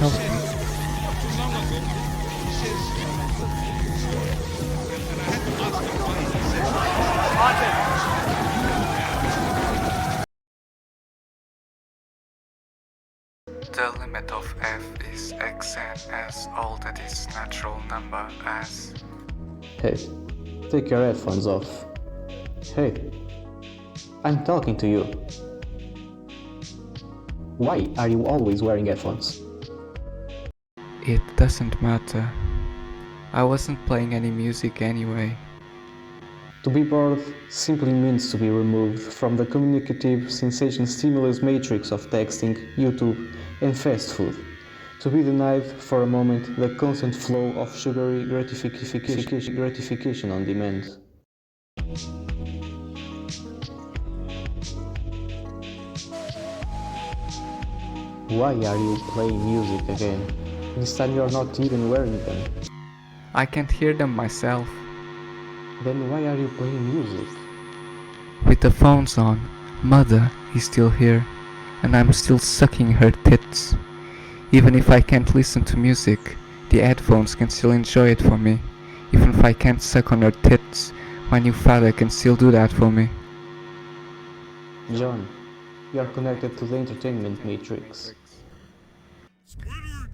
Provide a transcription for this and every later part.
help me? The limit of f is xn as all that is natural number as. Hey, take your headphones off. Hey, I'm talking to you. Why are you always wearing headphones? It doesn't matter. I wasn't playing any music anyway. To be bored simply means to be removed from the communicative sensation stimulus matrix of texting, YouTube, and fast food. To be denied for a moment the constant flow of sugary gratification on demand. Why are you playing music again? This time you're not even wearing them. I can't hear them myself. Then why are you playing music? With the phones on, Mother is still here, and I'm still sucking her tits. Even if I can't listen to music, the headphones can still enjoy it for me. Even if I can't suck on her tits, my new father can still do that for me. John, you are connected to the entertainment matrix. Squidward,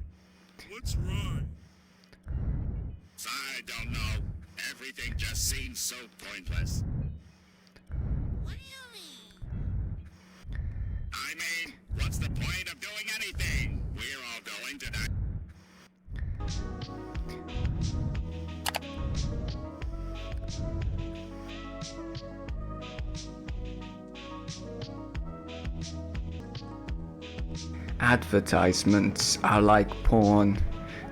what's wrong? I don't know. Everything just seems so pointless. What do you mean? I mean, what's the point of doing anything? We're all going to die. Advertisements are like porn.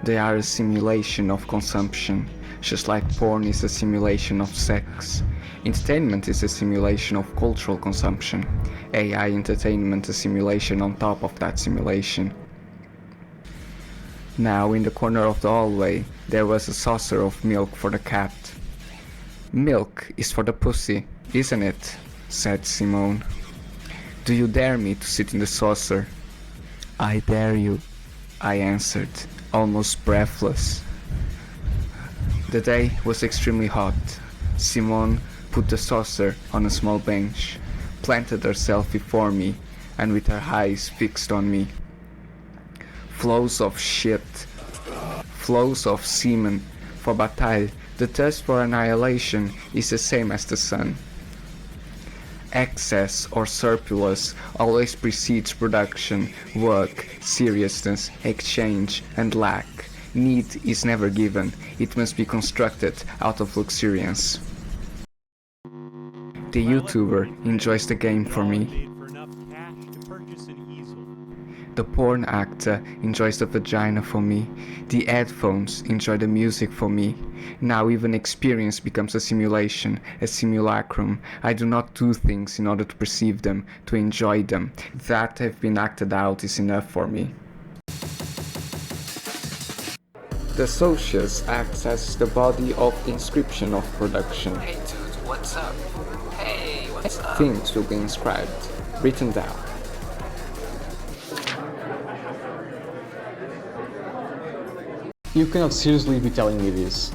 They are a simulation of consumption, just like porn is a simulation of sex. Entertainment is a simulation of cultural consumption. AI entertainment a simulation on top of that simulation. Now, in the corner of the hallway, there was a saucer of milk for the cat. "Milk is for the pussy, isn't it?" said Simone. "Do you dare me to sit in the saucer?" "I dare you," I answered, almost breathless. The day was extremely hot. Simone put the saucer on a small bench, planted herself before me, and with her eyes fixed on me. Flows of shit, flows of semen. For Bataille, the thirst for annihilation is the same as the sun. Excess or surplus always precedes production, work, seriousness, exchange, and lack. Need is never given, it must be constructed out of luxuriance. The YouTuber enjoys the game for me. The porn actor enjoys the vagina for me. The headphones enjoy the music for me. Now even experience becomes a simulation, a simulacrum. I do not do things in order to perceive them, to enjoy them. That have been acted out is enough for me. The socius acts as the body of inscription of production. Hey dude, what's up? Hey, what's up? Things will be inscribed, written down. You cannot seriously be telling me this.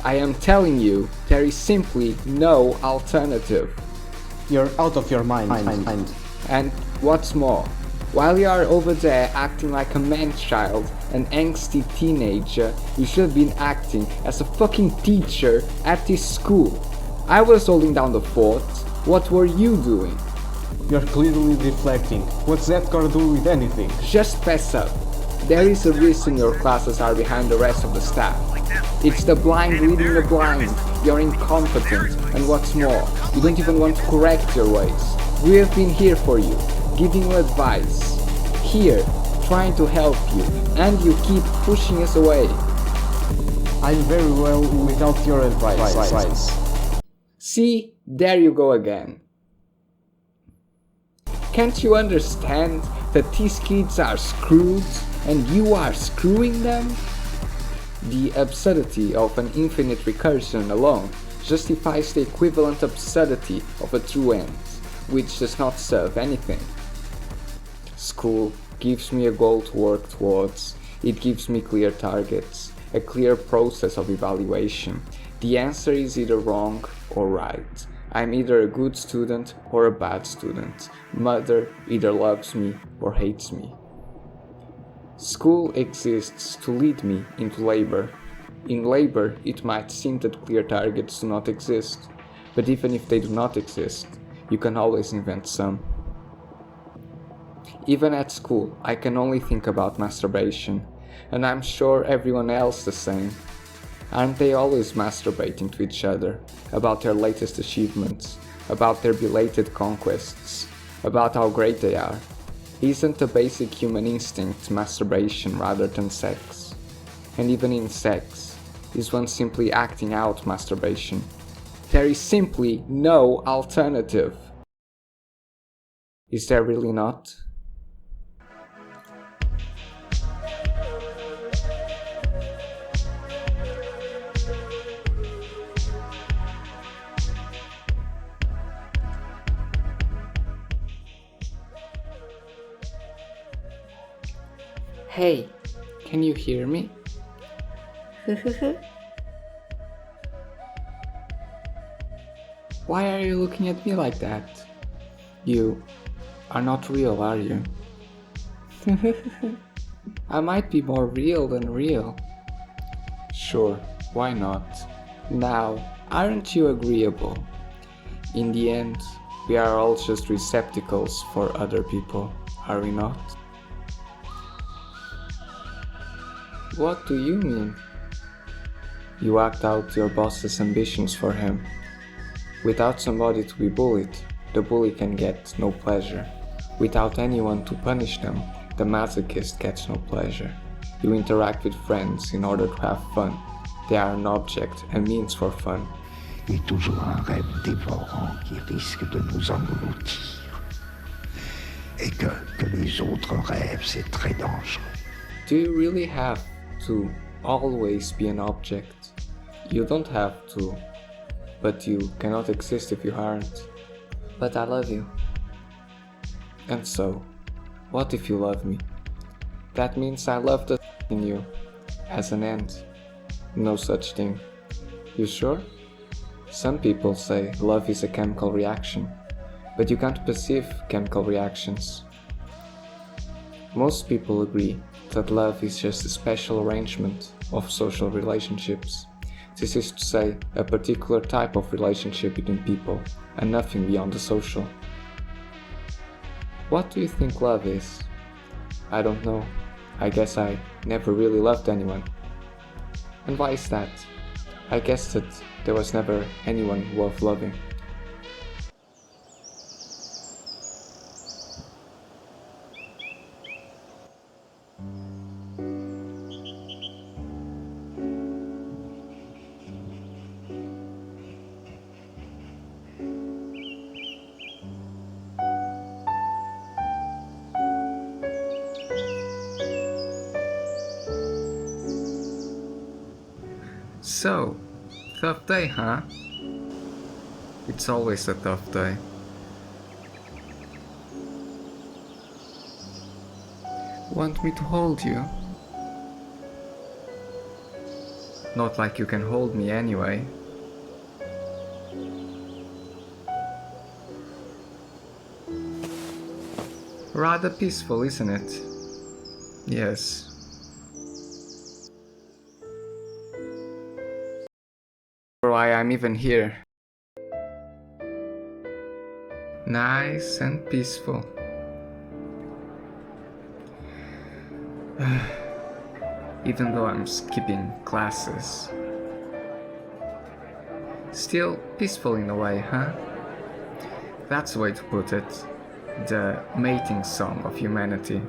I am telling you, there is simply no alternative. You're out of your mind. And what's more, while you are over there acting like a man-child, an angsty teenager, you should have been acting as a fucking teacher at this school. I was holding down the fort. What were you doing? You're clearly deflecting. What's that got to do with anything? Just fess up. There is a reason your classes are behind the rest of the staff. It's the blind leading the blind. You're incompetent, and what's more, you don't even want to correct your ways. We have been here for you, giving you advice. Here, trying to help you, and you keep pushing us away. I'm very well without your advice. See, there you go again. Can't you understand that these kids are screwed and you are screwing them? The absurdity of an infinite recursion alone justifies the equivalent absurdity of a true end, which does not serve anything. School gives me a goal to work towards. It gives me clear targets, a clear process of evaluation. The answer is either wrong or right. I'm either a good student or a bad student. Mother either loves me or hates me. School exists to lead me into labor. In labor, it might seem that clear targets do not exist, but even if they do not exist, you can always invent some. Even at school, I can only think about masturbation, and I'm sure everyone else the same. Aren't they always masturbating to each other, about their latest achievements, about their belated conquests, about how great they are? Isn't the basic human instinct masturbation rather than sex? And even in sex, is one simply acting out masturbation? There is simply no alternative. Is there really not? Hey, can you hear me? Why are you looking at me like that? You are not real, are you? I might be more real than real. Sure, why not? Now, aren't you agreeable? In the end, we are all just receptacles for other people, are we not? What do you mean? You act out your boss's ambitions for him. Without somebody to be bullied, the bully can get no pleasure. Without anyone to punish them, the masochist gets no pleasure. You interact with friends in order to have fun. They are an object, a means for fun. Et toujours un rêve dévorant qui risque de nous engloutir. Et que les autres rêvent, c'est très dangereux. Do you really have to always be an object? You don't have to, but you cannot exist if you aren't. But I love you. And so, what if you love me? That means I love the in you, as an end. No such thing. You sure? Some people say love is a chemical reaction, but you can't perceive chemical reactions. Most people agree that love is just a special arrangement of social relationships. This is to say, a particular type of relationship between people, and nothing beyond the social. What do you think love is? I don't know. I guess I never really loved anyone. And why is that? I guess that there was never anyone worth loving. So, tough day, huh? It's always a tough day. Want me to hold you? Not like you can hold me anyway. Rather peaceful, isn't it? Yes. Why I'm even here. Nice and peaceful. Even though I'm skipping classes. Still peaceful in a way, huh? That's the way to put it. The mating song of humanity.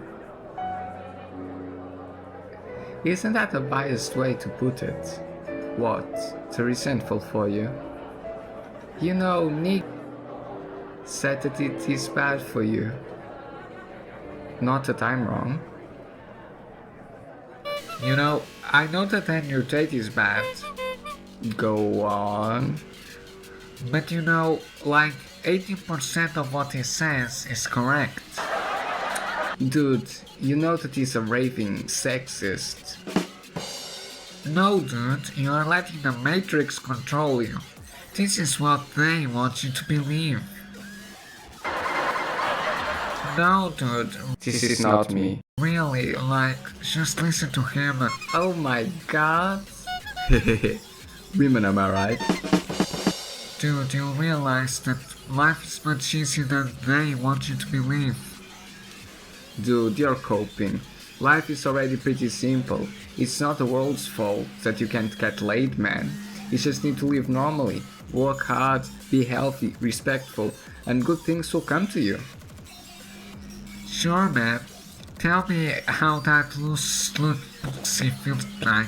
Isn't that a biased way to put it? What? Too resentful for you? You know, Nick said that it is bad for you. Not that I'm wrong. You know, I know that then your date is bad. Go on. But you know, like 80% of what he says is correct. Dude, you know that he's a raving sexist. No, dude, you are letting the Matrix control you. This is what they want you to believe. No, dude, This is not me. really, like, just listen to him and... Oh my god. Women, am I right? Dude, you realize that life is much easier than they want you to believe. Dude, you're coping. Life is already pretty simple. It's not the world's fault that you can't get laid, man. You just need to live normally, work hard, be healthy, respectful, and good things will come to you. Sure, man. Tell me how that loose pussy feels like.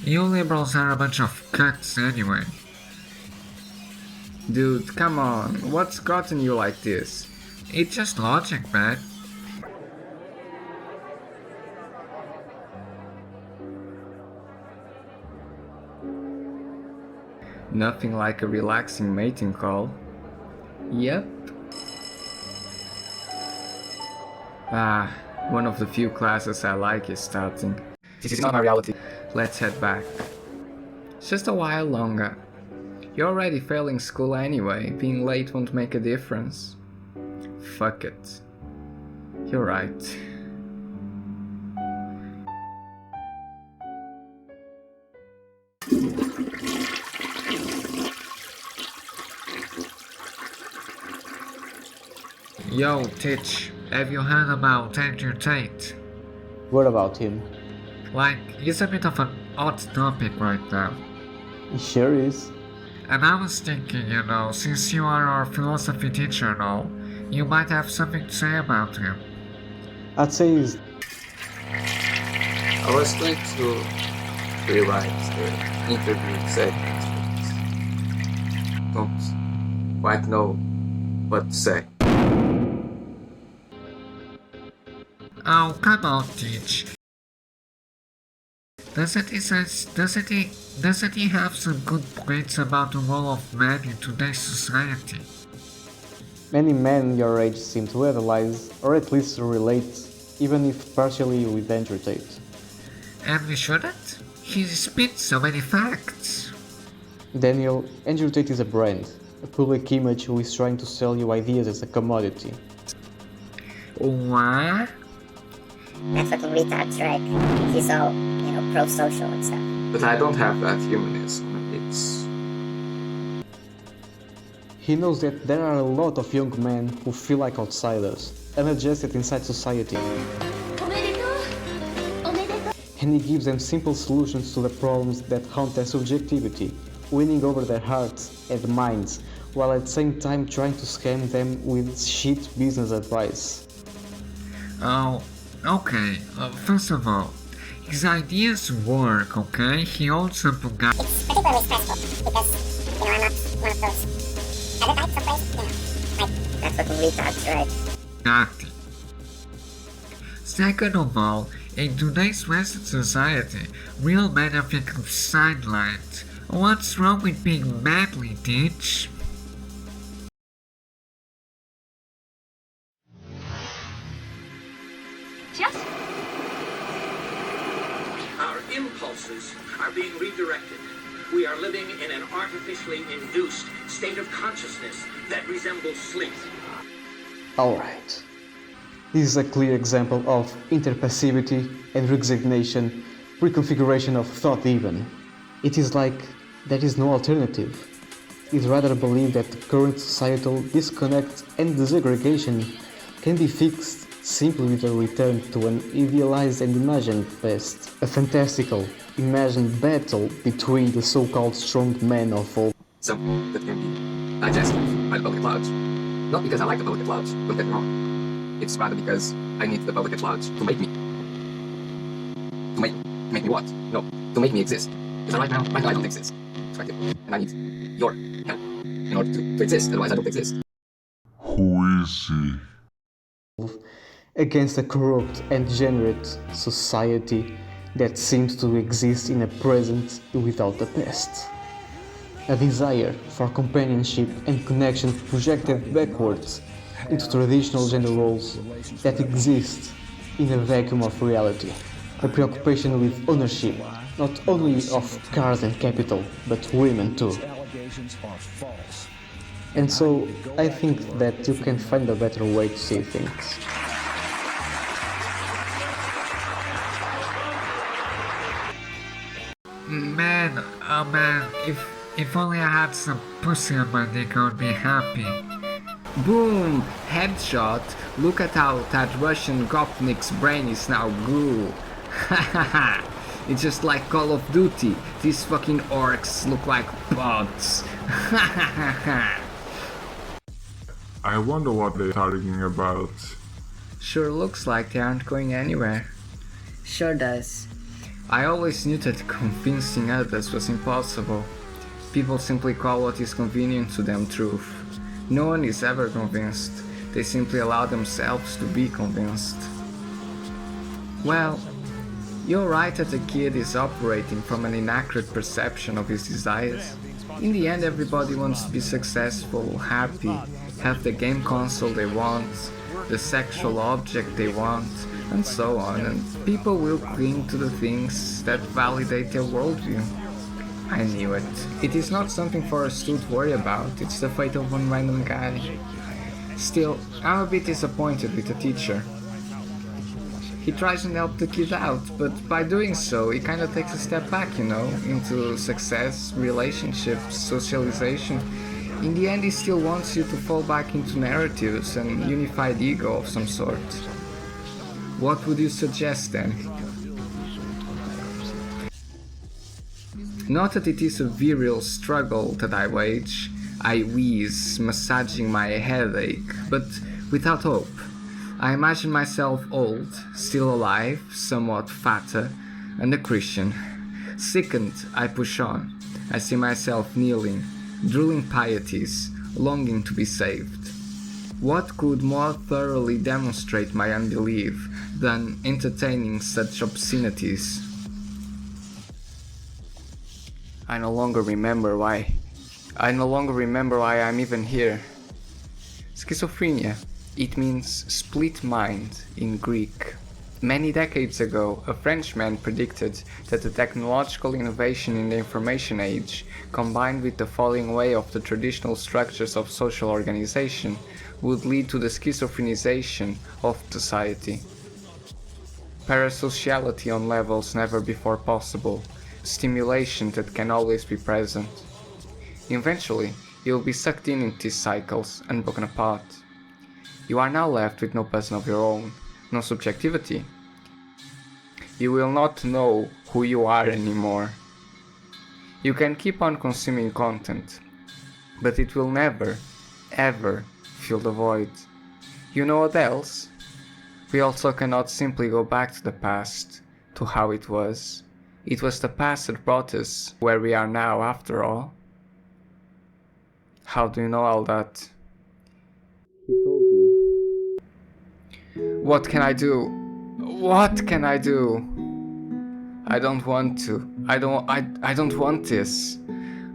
You liberals are a bunch of cucks anyway. Dude, come on, what's gotten you like this? It's just logic, man. Nothing like a relaxing mating call. Yep. One of the few classes I like is starting. This is not my reality. Let's head back. Just a while longer. You're already failing school anyway, being late won't make a difference. Fuck it. You're right. Yo, Titch, have you heard about Andrew Tate? What about him? Like, he's a bit of an odd topic right now. He sure is. And I was thinking, you know, since you are our philosophy teacher and all, you might have something to say about him. I'd say he's I was going to rewrite the interview segment. Don't quite know what to say. Oh, come on, Teach. Doesn't he have some good points about the role of man in today's society? many men your age seem to idolize, or at least relate, even if partially with Andrew Tate. And we shouldn't? He spits so many facts. Daniel, Andrew Tate is a brand, a public image who is trying to sell you ideas as a commodity. What? That fucking retard's right. He's all, pro-social and stuff. But I don't have that humanism. He knows that there are a lot of young men who feel like outsiders, unadjusted inside society. And he gives them simple solutions to the problems that haunt their subjectivity, winning over their hearts and minds, while at the same time trying to scam them with shit business advice. Oh, okay. First of all, his ideas work, okay? He owns a Bugatti. It's particularly stressful because, I'm not one of those other types of ways, like that fucking retard's right. Second of all, in today's Western society, real men are become sidelined. What's wrong with being manly, Ditch? Our impulses are being redirected. We are living in an artificially induced state of consciousness that resembles sleep. Alright. This is a clear example of interpassivity and resignation, reconfiguration of thought even. It is like there is no alternative. It's rather believe that the current societal disconnect and disaggregation can be fixed simply with a return to an idealized and imagined past, a fantastical, imagined battle between the so-called strong men of old. Something that can be digested by the public at large. Not because I like the public at large, don't get me wrong. It's rather because I need the public at large to make me. To make me what? No, to make me exist. Because right now I don't exist. And I need your help in order to exist, otherwise I don't exist. Who is he? Against a corrupt and degenerate society that seems to exist in a present without the past. A desire for companionship and connection projected backwards into traditional gender roles that exist in a vacuum of reality. A preoccupation with ownership, not only of cars and capital, but women too. And so I think that you can find a better way to see things. Man, oh man, if only I had some pussy on my dick, I would be happy. Boom! Headshot! Look at how that Russian gopnik's brain is now goo. Hahaha! It's just like Call of Duty. These fucking orcs look like bots. Hahaha! I wonder what they're arguing about. Sure looks like they aren't going anywhere. Sure does. I always knew that convincing others was impossible. People simply call what is convenient to them truth. No one is ever convinced. They simply allow themselves to be convinced. Well, you're right that a kid is operating from an inaccurate perception of his desires. In the end, everybody wants to be successful, happy, have the game console they want, the sexual object they want, and so on, and people will cling to the things that validate their worldview. I knew it. It is not something for us to worry about, it's the fate of one random guy. Still, I'm a bit disappointed with the teacher. He tries and help the kid out, but by doing so, he kinda takes a step back, you know, into success, relationships, socialization. In the end, he still wants you to fall back into narratives and unified ego of some sort. What would you suggest then? Not that it is a virile struggle that I wage, I wheeze, massaging my headache, but without hope. I imagine myself old, still alive, somewhat fatter, and a Christian. Sickened, I push on. I see myself kneeling, drooling pieties, longing to be saved. What could more thoroughly demonstrate my unbelief than entertaining such obscenities? I no longer remember why I'm even here. Schizophrenia. It means split mind in Greek. Many decades ago, a Frenchman predicted that the technological innovation in the information age, combined with the falling away of the traditional structures of social organization, would lead to the schizophrenization of society. Parasociality on levels never before possible, stimulation that can always be present. Eventually, you will be sucked in these cycles and broken apart. You are now left with no person of your own, no subjectivity. You will not know who you are anymore. You can keep on consuming content, but it will never, ever fill the void. You know what else? We also cannot simply go back to the past, to how it was. It was the past that brought us where we are now, after all. How do you know all that? He told me. What can I do? What can I do? I don't want to. I don't want this.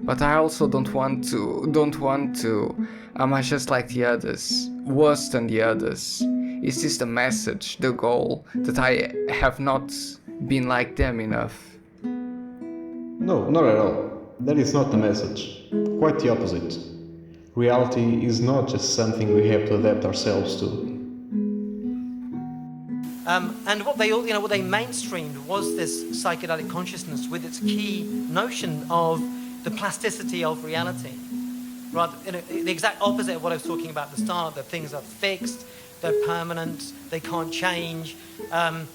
But I also don't want to. Am I just like the others? Worse than the others? Is this the message, the goal, that I have not been like them enough? No, not at all. That is not the message. Quite the opposite. Reality is not just something we have to adapt ourselves to. And what they all, what they mainstreamed was this psychedelic consciousness with its key notion of the plasticity of reality. Right, the exact opposite of what I was talking about at the start, that things are fixed, they're permanent, they can't change.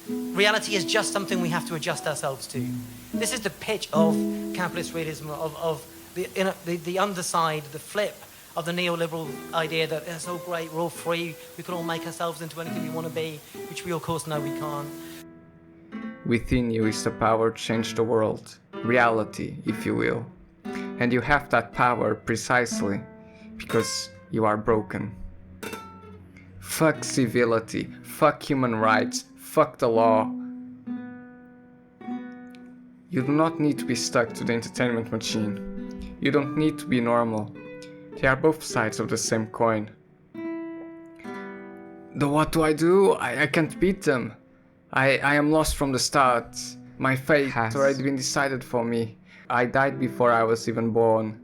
Reality is just something we have to adjust ourselves to. This is the pitch of capitalist realism, of the underside, the flip of the neoliberal idea that it's all great, we're all free, we can all make ourselves into anything we want to be, which we of course know we can't. Within you is the power to change the world, reality, if you will. And you have that power precisely because you are broken. Fuck civility, fuck human rights, fuck the law. You do not need to be stuck to the entertainment machine. You don't need to be normal. They are both sides of the same coin. What do? I can't beat them. I am lost from the start. My fate has already been decided for me. I died before I was even born.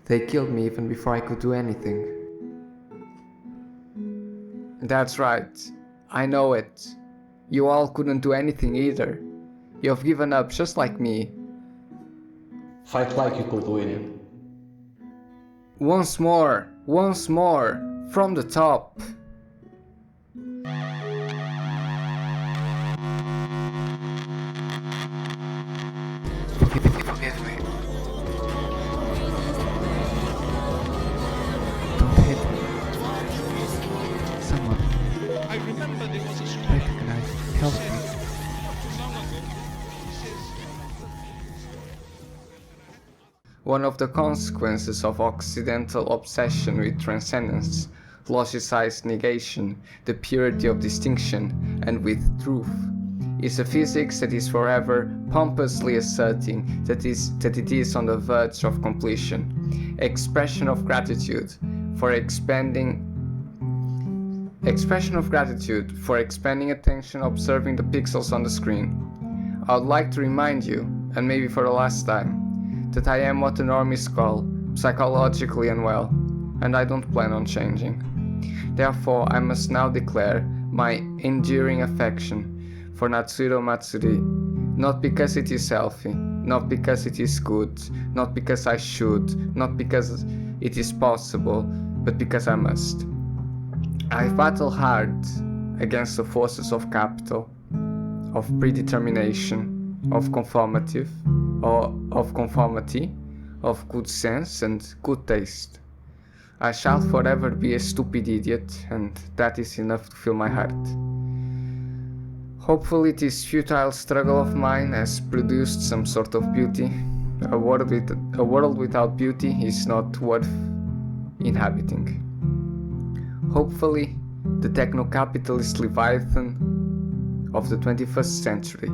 They killed me even before I could do anything. That's right. I know it. You all couldn't do anything either. You've given up just like me. Fight like you could win. Once more, from the top. Forgive me. Don't hit me. Someone. I remember there was a recognize. Help me. One of the consequences of Occidental obsession with transcendence, logicized negation, the purity of distinction, and with truth, is a physics that is forever pompously asserting that it is on the verge of completion. Expression of gratitude for expanding attention observing the pixels on the screen. I would like to remind you, and maybe for the last time, that I am what the normies call psychologically unwell, and I don't plan on changing. Therefore, I must now declare my enduring affection for Natsuro Matsuri, not because it is healthy, not because it is good, not because I should, not because it is possible, but because I must. I battle hard against the forces of capital, of predetermination, of conformity, of good sense and good taste. I shall forever be a stupid idiot, and that is enough to fill my heart. Hopefully this futile struggle of mine has produced some sort of beauty. A world without beauty is not worth inhabiting. Hopefully the techno-capitalist leviathan of the 21st century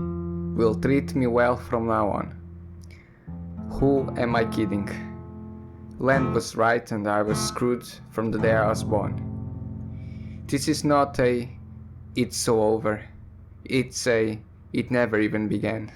will treat me well from now on. Who am I kidding? Land was right and I was screwed from the day I was born. This is not a "it's so over", it's a "it never even began".